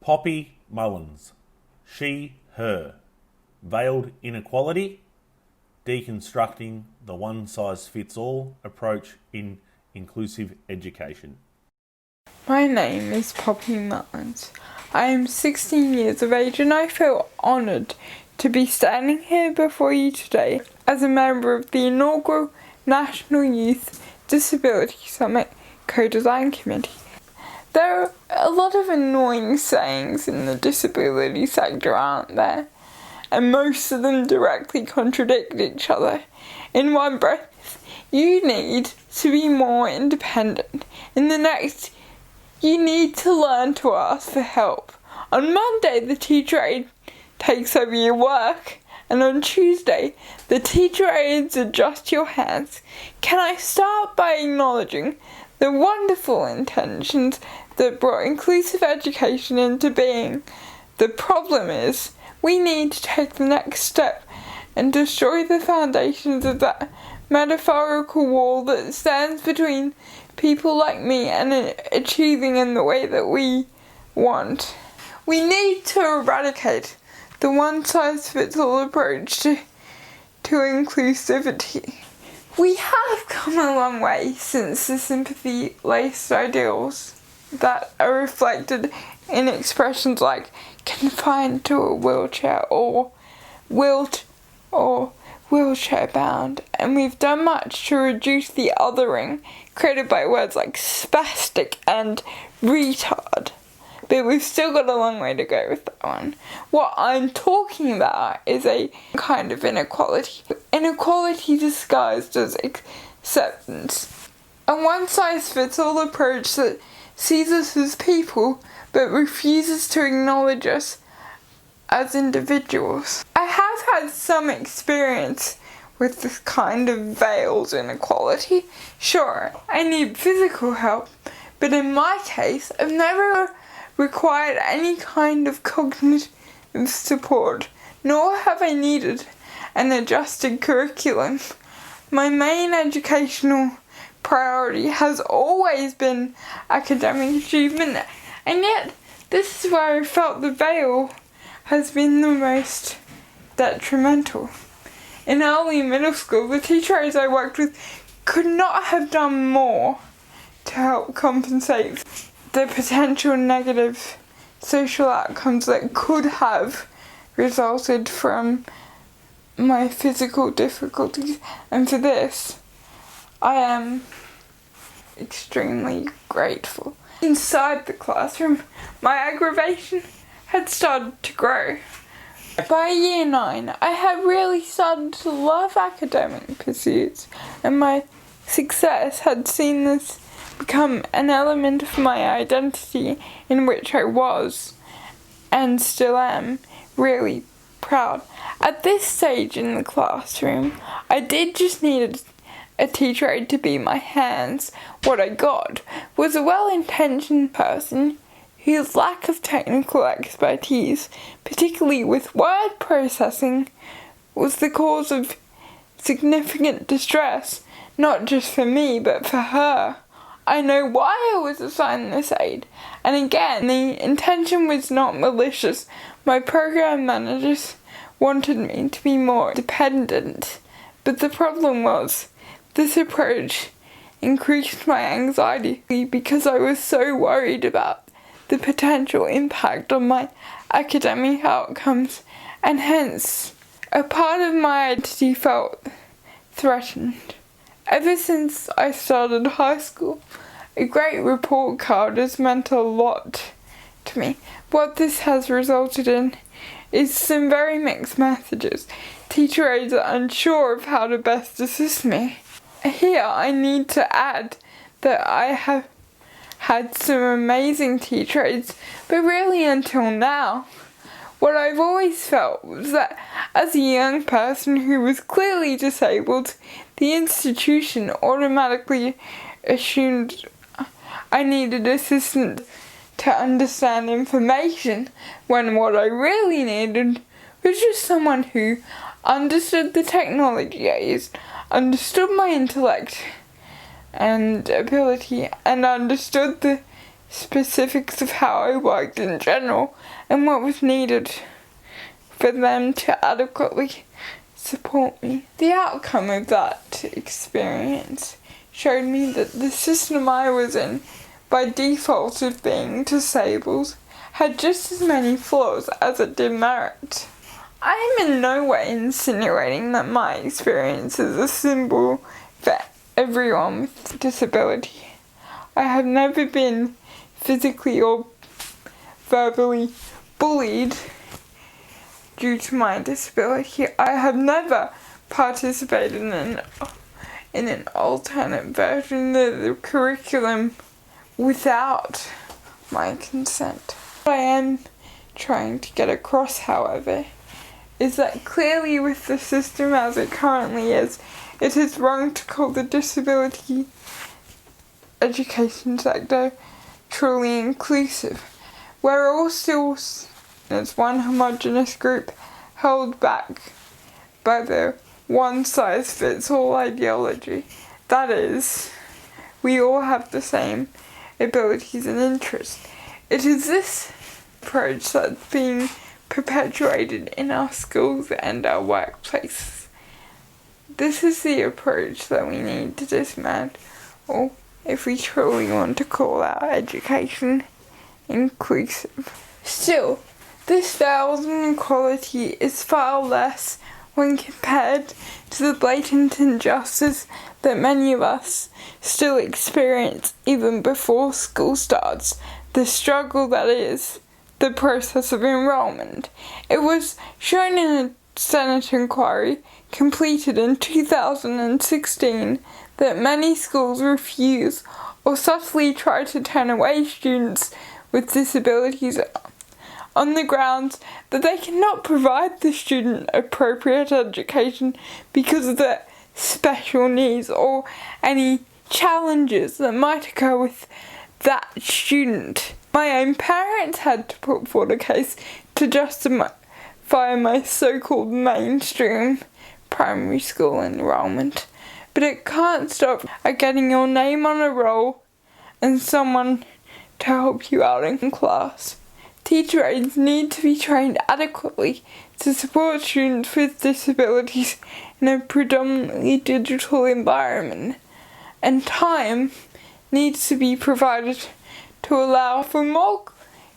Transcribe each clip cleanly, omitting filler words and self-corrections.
Poppy Mullins, She, Her, Veiled Inequality, Deconstructing the One-Size-Fits-All Approach in Inclusive Education. My name is Poppy Mullins. I am 16 years of age and I feel honoured to be standing here before you today as a member of the inaugural National Youth Disability Summit Co-Design Committee. There are a lot of annoying sayings in the disability sector, aren't there? And most of them directly contradict each other. In one breath, you need to be more independent. In the next, you need to learn to ask for help. On Monday, the teacher aide takes over your work, and on Tuesday, the teacher aides adjust your hands. Can I start by acknowledging the wonderful intentions that brought inclusive education into being? The problem is, we need to take the next step and destroy the foundations of that metaphorical wall that stands between people like me and achieving in the way that we want. We need to eradicate the one-size-fits-all approach to inclusivity. We have come a long way since the sympathy-laced ideals that are reflected in expressions like confined to a wheelchair or wilt or wheelchair bound, and we've done much to reduce the othering created by words like spastic and retard. But we've still got a long way to go with that one. What I'm talking about is a kind of inequality. Inequality disguised as acceptance. A one-size-fits-all approach that sees us as people but refuses to acknowledge us as individuals. I have had some experience with this kind of veiled inequality. Sure, I need physical help, but in my case, I've never required any kind of cognitive support, nor have I needed an adjusted curriculum. My main educational priority has always been academic achievement, and yet this is where I felt the veil has been the most detrimental. In early middle school, the teachers I worked with could not have done more to help compensate the potential negative social outcomes that could have resulted from my physical difficulties, and for this, I am extremely grateful. Inside the classroom, my aggravation had started to grow. By year 9, I had really started to love academic pursuits, and my success had seen this become an element of my identity in which I was, and still am, really proud. At this stage in the classroom, I did just need a teacher aide to be my hands. What I got was a well-intentioned person whose lack of technical expertise, particularly with word processing, was the cause of significant distress, not just for me, but for her. I know why I was assigned this aid, and again, the intention was not malicious. My program managers wanted me to be more dependent, but the problem was, this approach increased my anxiety because I was so worried about the potential impact on my academic outcomes, and hence, a part of my identity felt threatened. Ever since I started high school, a great report card has meant a lot to me. What this has resulted in is some very mixed messages. Teacher aides are unsure of how to best assist me. Here I need to add that I have had some amazing teacher aides, but really until now, what I've always felt was that as a young person who was clearly disabled, the institution automatically assumed I needed assistance to understand information, when what I really needed was just someone who understood the technology I used, understood my intellect and ability, and understood the specifics of how I worked in general and what was needed for them to adequately support me. The outcome of that experience showed me that the system I was in, by default of being disabled, had just as many flaws as it did merit. I am in no way insinuating that my experience is a symbol for everyone with disability. I have never been physically or verbally bullied due to my disability. I have never participated in an alternate version of the curriculum without my consent. What I am trying to get across, however, is that clearly with the system as it currently is, it is wrong to call the disability education sector truly inclusive. We're all still as one homogenous group held back by the one-size-fits-all ideology. That is, we all have the same abilities and interests. It is this approach that's being perpetuated in our schools and our workplaces. This is the approach that we need to dismantle if we truly want to call our education inclusive. Still, this veiled inequality is far less when compared to the blatant injustice that many of us still experience even before school starts, the struggle that is the process of enrollment. It was shown in a Senate inquiry completed in 2016 that many schools refuse or subtly try to turn away students with disabilities on the grounds that they cannot provide the student appropriate education because of their special needs or any challenges that might occur with that student. My own parents had to put forward a case to justify my so-called mainstream primary school enrollment, but it can't stop at getting your name on a roll and someone to help you out in class. Teacher aides need to be trained adequately to support students with disabilities in a predominantly digital environment, and time needs to be provided to allow for more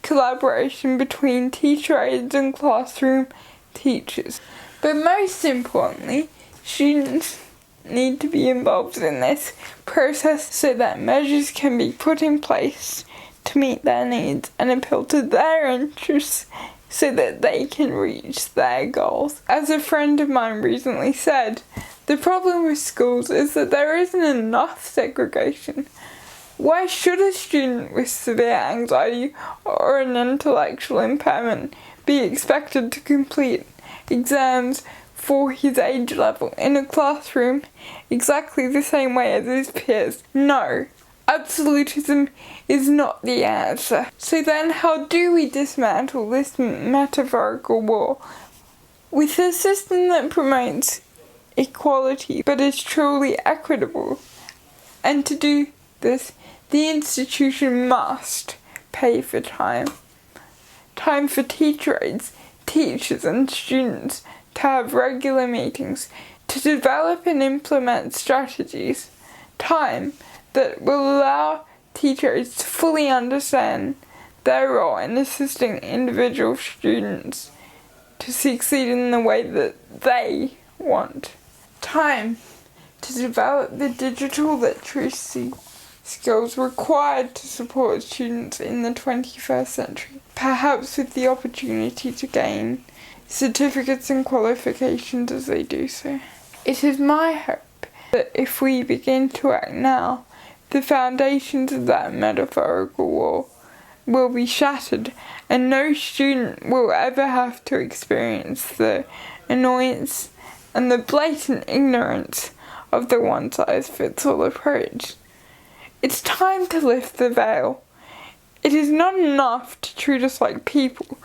collaboration between teacher aides and classroom teachers. But most importantly, students need to be involved in this process so that measures can be put in place to meet their needs and appeal to their interests so that they can reach their goals. As a friend of mine recently said, the problem with schools is that there isn't enough segregation. Why should a student with severe anxiety or an intellectual impairment be expected to complete exams for his age level in a classroom exactly the same way as his peers? No. Absolutism is not the answer. So then how do we dismantle this metaphorical war? With a system that promotes equality but is truly equitable. And to do this, the institution must pay for time. Time for teacher aides, teachers and students to have regular meetings, to develop and implement strategies. Time that will allow teachers to fully understand their role in assisting individual students to succeed in the way that they want. Time to develop the digital literacy skills required to support students in the 21st century, perhaps with the opportunity to gain certificates and qualifications as they do so. It is my hope that if we begin to act now, the foundations of that metaphorical war will be shattered and no student will ever have to experience the annoyance and the blatant ignorance of the one-size-fits-all approach. It's time to lift the veil. It is not enough to treat us like people.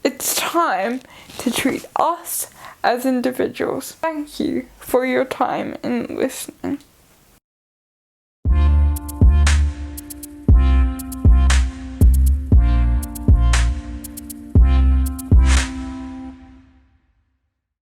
It's time to treat us as individuals. Thank you for your time in listening.